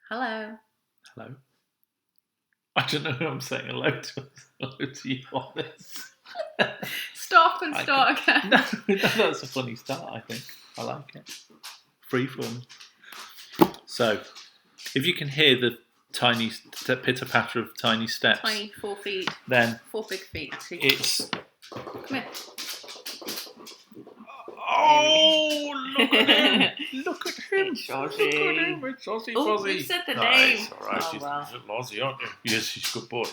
Hello. Hello. I don't know who I'm saying hello to. Hello to you on this. Stop and start again. No, that's a funny start, I think. I like it. Freeform. So, if you can hear the tiny pitter-patter of tiny steps, Tiny 4 feet. then 4 big feet. Actually. it's... Come here. Oh, look at him! Look at him! It's Ozzy. Look at him! It's Ozzy Oh, Fozzy. you said the No, name. it's all right. Oh, She's well. Ozzy, aren't you? Yes, he's a good boy.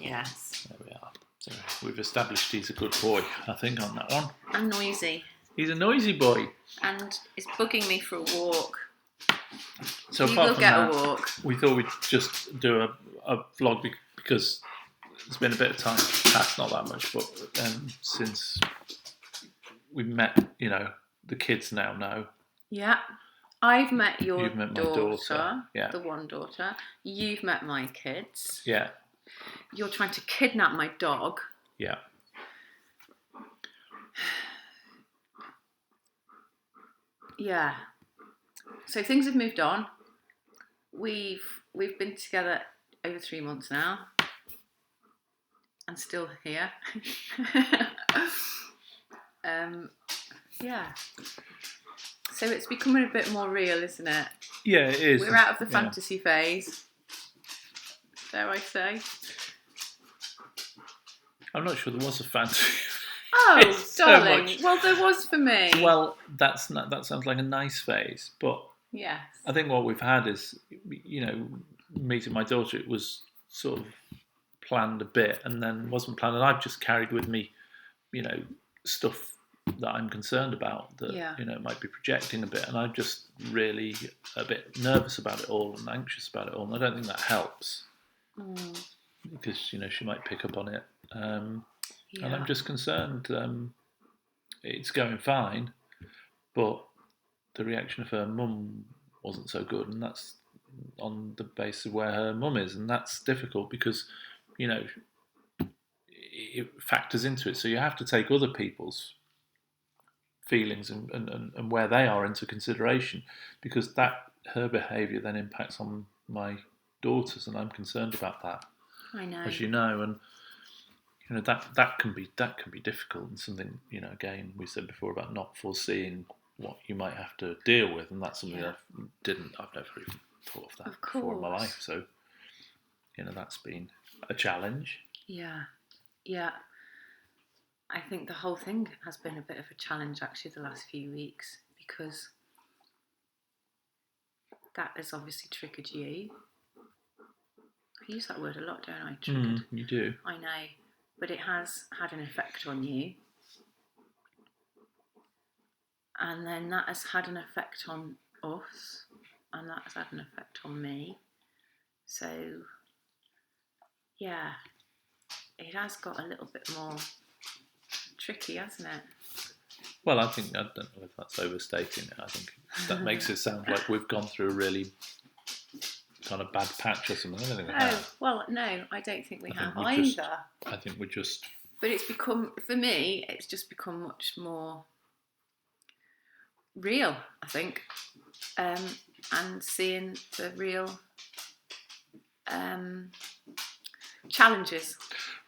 Yes. There we are. So we've established he's a good boy, I think, on that one. And noisy. He's a noisy boy. And is bugging me for a walk. So He apart will from get that, a walk. we thought we'd just do a vlog because it's been a bit of time passed, not that much, but since we met, the kids now know. Yeah. I've met You've met my daughter. Yeah. The one daughter. You've met my kids. Yeah. You're trying to kidnap my dog. Yeah. Yeah. So things have moved on. We've been together over 3 months now. And still here. Yeah. So it's becoming a bit more real, isn't it? Yeah, it is. We're out of the fantasy phase. Dare I say? I'm not sure there was a fantasy. Oh, So darling. much. Well, there was for me. Well, that sounds like a nice phase, but Yes. I think what we've had is, meeting my daughter, it was sort of planned a bit and then wasn't planned. And I've just carried with me, stuff that I'm concerned about that, might be projecting a bit. And I'm just really a bit nervous about it all and anxious about it all. And I don't think that helps because, she might pick up on it. And I'm just concerned. It's going fine, but the reaction of her mum wasn't so good, and that's on the basis of where her mum is, and that's difficult because, it factors into it. So you have to take other people's feelings and where they are into consideration, because that her behaviour then impacts on my daughters, and I'm concerned about that. I know. As you know, and that can be difficult, and something, again, we said before about not foreseeing what you might have to deal with, and that's something I've never even thought of that before in my life. So, that's been a challenge. Yeah. I think the whole thing has been a bit of a challenge actually the last few weeks, because that has obviously triggered you. I use that word a lot, don't I? Triggered. You do. I know. But it has had an effect on you. And then that has had an effect on us. And that has had an effect on me. So, yeah, it has got a little bit more tricky, hasn't it? Well, I don't know if that's overstating it. I think that makes it sound like we've gone through a really kind of bad patch or something. I don't think we have. Well, no, I don't think we have I think we're just... But it's become, for me, it's just become much more real, I think. And seeing the real challenges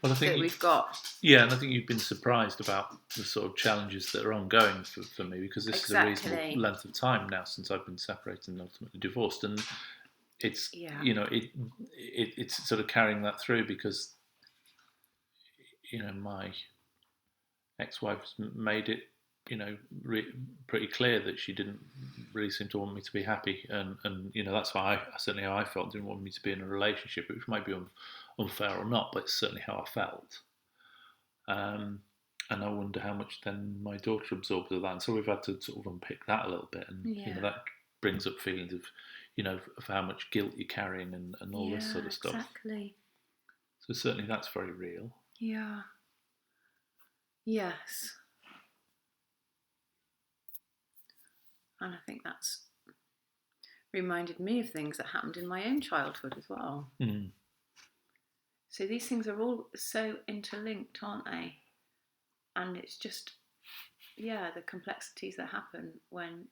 that we've got. Yeah, and I think you've been surprised about the sort of challenges that are ongoing for me, because this is a reasonable length of time now since I've been separated and ultimately divorced, and it's it's sort of carrying that through because my ex-wife's made it pretty clear that she didn't really seem to want me to be happy, and that's why certainly how I felt. Didn't want me to be in a relationship, which might be unfair or not, but it's certainly how I felt. And I wonder how much then my daughter absorbed of that. And so we've had to sort of unpick that a little bit, and that brings up feelings of of how much guilt you're carrying and all this sort of stuff. Exactly. So certainly that's very real. Yeah. Yes. And I think that's reminded me of things that happened in my own childhood as well. Mm. So these things are all so interlinked, aren't they? And it's just, the complexities that happen when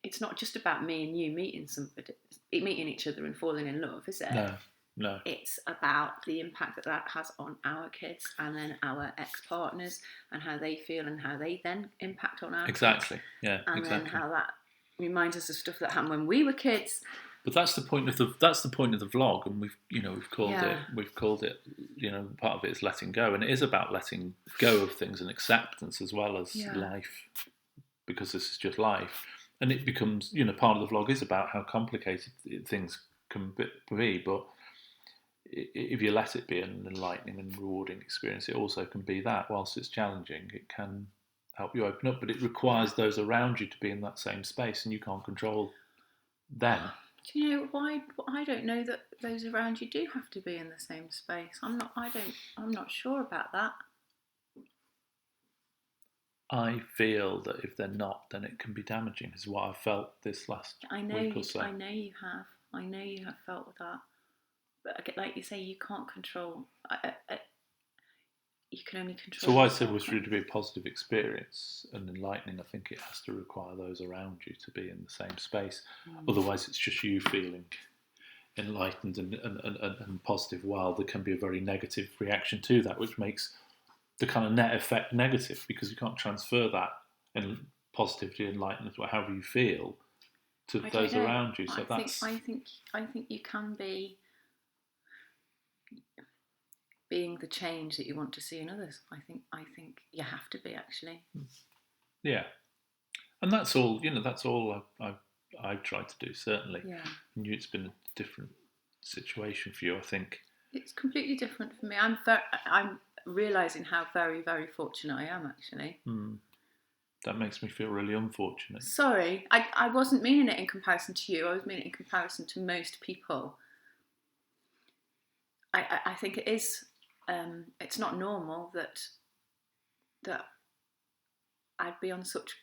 it's not just about me and you meeting somebody, meeting each other and falling in love, is it? No. It's about the impact that has on our kids and then our ex-partners and how they feel and how they then impact on our exactly. kids. Yeah, and exactly. then how that reminds us of stuff that happened when we were kids. But that's the point of the vlog, and we've called it part of it is letting go, and it is about letting go of things and acceptance as well as life, because this is just life, and it becomes part of the vlog is about how complicated things can be, but if you let it be an enlightening and rewarding experience, it also can be that. Whilst it's challenging, it can help you open up, but it requires those around you to be in that same space, and you can't control them. Do you know why? I don't know that those around you do have to be in the same space. I'm not sure about that. I feel that if they're not, then it can be damaging. Is what I've felt this last week or so. I know you have. I know you have felt that. But like you say, you can't control. You can only control. So what I said was for it to be a positive experience and enlightening. I think it has to require those around you to be in the same space. Otherwise, it's just you feeling enlightened and positive. While there can be a very negative reaction to that, which makes the kind of net effect negative, because you can't transfer that in positivity, enlightenment, or however you feel, to those around you. So I think you can be being the change that you want to see in others. I think you have to be, actually. Yeah, and that's all. That's all I've tried to do, certainly. Yeah. And it's been a different situation for you, I think. It's completely different for me. I'm realising how very, very fortunate I am, actually. That makes me feel really unfortunate. Sorry, I wasn't meaning it in comparison to you. I was meaning it in comparison to most people. I think it is. It's not normal that I'd be on such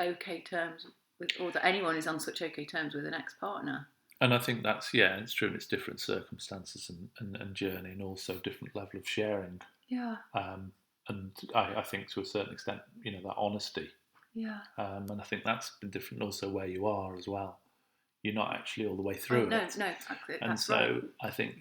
okay terms with, or that anyone is on such okay terms with an ex-partner. And I think it's true. It's different circumstances and journey, and also different level of sharing. Yeah. And I think to a certain extent, that honesty. Yeah. And I think that's been different also where you are as well. You're not actually all the way through it. No, exactly. And that's so right. I think,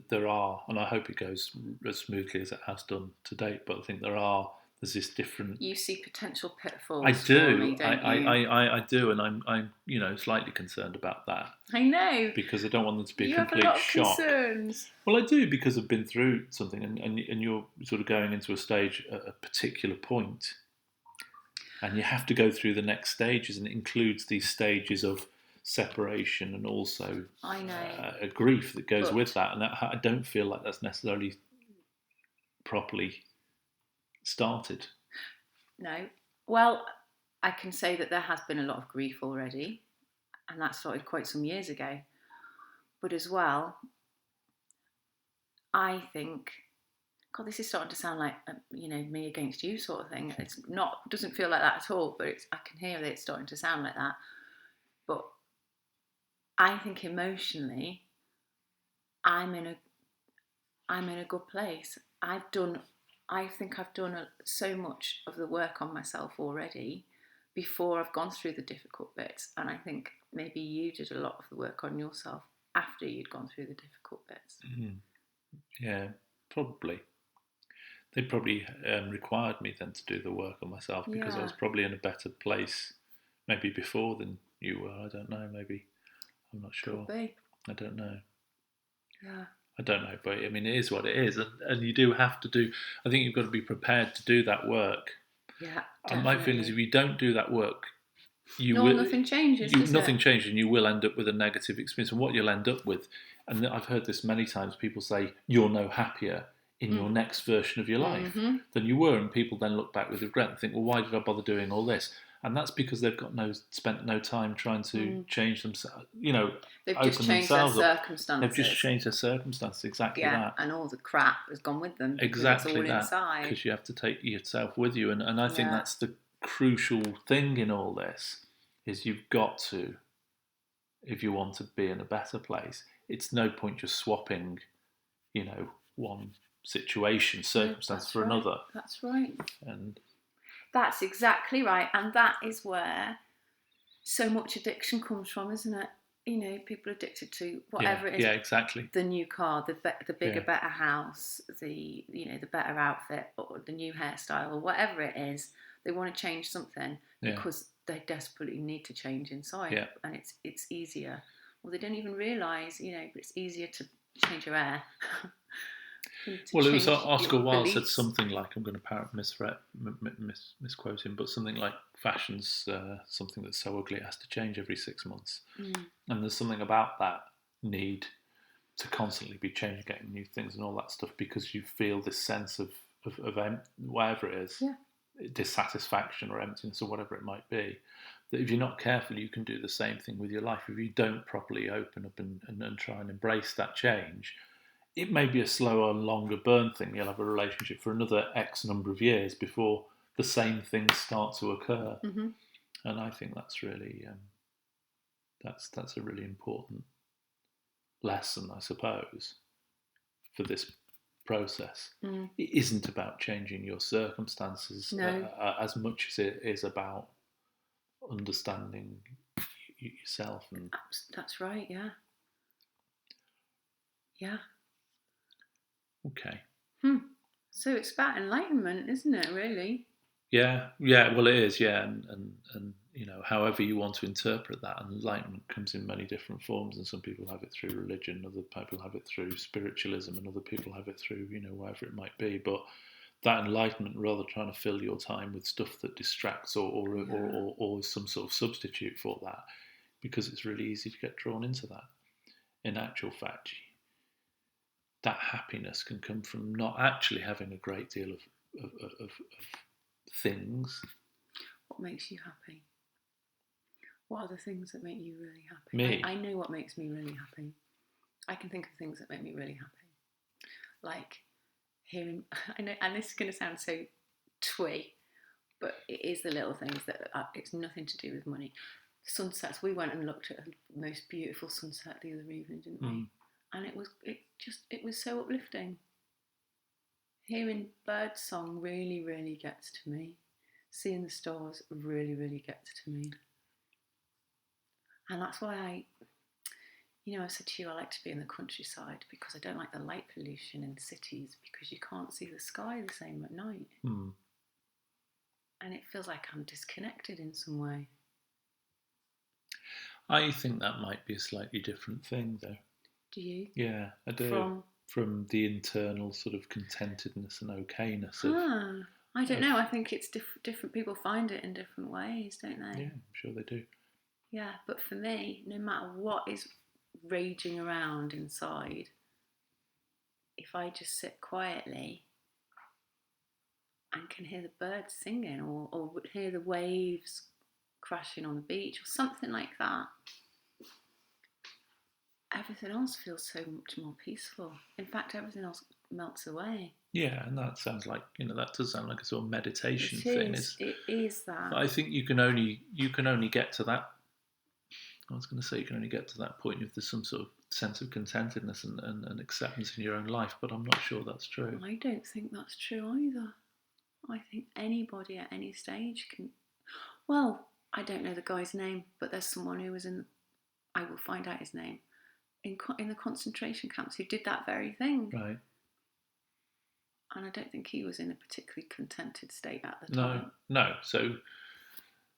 there are, and I hope it goes as smoothly as it has done to date, but I think there's this different... You see potential pitfalls. I do. For me, don't you? I do, and I'm slightly concerned about that. I know. Because I don't want them to be you a complete have a lot shock. Of concerns. Well, I do, because I've been through something, and you're sort of going into a stage at a particular point, and you have to go through the next stages, and it includes these stages of separation and also a grief that goes with that, and I don't feel like that's necessarily properly started. No. Well, I can say that there has been a lot of grief already, and that started quite some years ago. But as well, I think, God, this is starting to sound like me against you sort of thing. It's not, doesn't feel like that at all, but I can hear that it's starting to sound like that. But I think emotionally, I'm in a good place. I think I've done so much of the work on myself already before I've gone through the difficult bits, and I think maybe you did a lot of the work on yourself after you'd gone through the difficult bits. Yeah, probably. They probably required me then to do the work on myself, because I was probably in a better place maybe before than you were. I don't know, maybe. I'm not sure. Could be. I don't know. Yeah. I don't know, but I mean, it is what it is, and you do have to do. I think you've got to be prepared to do that work. Yeah, and my feeling is, if you don't do that work, nothing changes. Nothing changes, and you will end up with a negative experience. And what you'll end up with, and I've heard this many times, people say you're no happier in your next version of your life than you were, and people then look back with regret and think, well, why did I bother doing all this? And that's because they've spent no time trying to change themselves. They've just changed their circumstances. They've just changed their circumstances. Exactly that. And all the crap has gone with them. Exactly it's all that. Inside. Because you have to take yourself with you, and I think that's the crucial thing in all this. Is you've got to, if you want to be in a better place, it's no point just swapping, one circumstance for another. That's right. And that's exactly right. And that is where so much addiction comes from, isn't it? You know, people addicted to whatever it is. Yeah, exactly. The new car, the bigger, Yeah. better house, the better outfit, or the new hairstyle, or whatever it is. They want to change something because they desperately need to change inside, and it's easier. Well, they don't even realise, but it's easier to change your hair. Well, it was Oscar Wilde said something like, I'm going to misquote him, but something like fashion's something that's so ugly it has to change every 6 months. And there's something about that need to constantly be changing, getting new things and all that stuff, because you feel this sense of whatever it is, dissatisfaction or emptiness or whatever it might be, that if you're not careful, you can do the same thing with your life. If you don't properly open up and try and embrace that change, it may be a slower, longer burn thing. You'll have a relationship for another X number of years before the same things start to occur. And I think that's really that's a really important lesson, I suppose, for this process. It isn't about changing your circumstances as much as it is about understanding yourself. And that's right. Yeah. Okay. So it's about enlightenment, isn't it? Really? Yeah. Well, it is. Yeah, and however you want to interpret that, enlightenment comes in many different forms, and some people have it through religion, other people have it through spiritualism, and other people have it through whatever it might be. But that enlightenment, rather trying to fill your time with stuff that distracts or some sort of substitute for that, because it's really easy to get drawn into that. In actual fact, that happiness can come from not actually having a great deal of things. What makes you happy? What are the things that make you really happy? Me? I know what makes me really happy. I can think of things that make me really happy. Like hearing, I know, and this is going to sound so twee, but it is the little things that it's nothing to do with money. Sunsets, we went and looked at the most beautiful sunset the other evening, didn't we? And it was so uplifting. Hearing bird song really, really gets to me. Seeing the stars really, really gets to me. And that's why I said to you, I like to be in the countryside, because I don't like the light pollution in cities, because you can't see the sky the same at night. And it feels like I'm disconnected in some way. I think that might be a slightly different thing, though. Do you? Yeah, I do. From the internal sort of contentedness and okayness of... I don't know. I think it's different people find it in different ways, don't they? Yeah, I'm sure they do. Yeah, but for me, no matter what is raging around inside, if I just sit quietly and can hear the birds singing, or hear the waves crashing on the beach or something like that, everything else feels so much more peaceful. In fact, everything else melts away. Yeah, and that sounds like, that does sound like a sort of meditation thing. It is that. But I think you can only get to that. I was going to say you can only get to that point if there's some sort of sense of contentedness and acceptance in your own life, but I'm not sure that's true. I don't think that's true either. I think anybody at any stage can... Well, I don't know the guy's name, but there's someone who was I will find out his name, in the concentration camps, who did that very thing. Right. And I don't think he was in a particularly contented state at the time. No.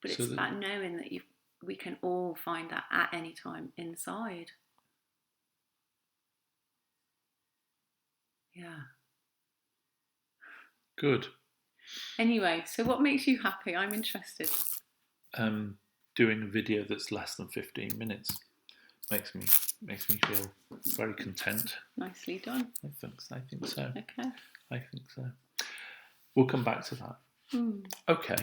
But it's about knowing that we can all find that at any time inside. Yeah. Good. Anyway, so what makes you happy? I'm interested. Doing a video that's less than 15 minutes makes me feel very content. Nicely done. I think so. Okay. I think so. We'll come back to that. Okay.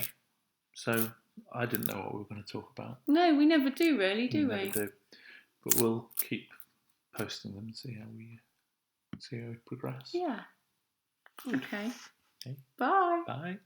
So I didn't know what we were going to talk about. No, we never do, really, do we? Never do. But we'll keep posting them and see how we progress. Yeah. Okay. Okay. Bye. Bye.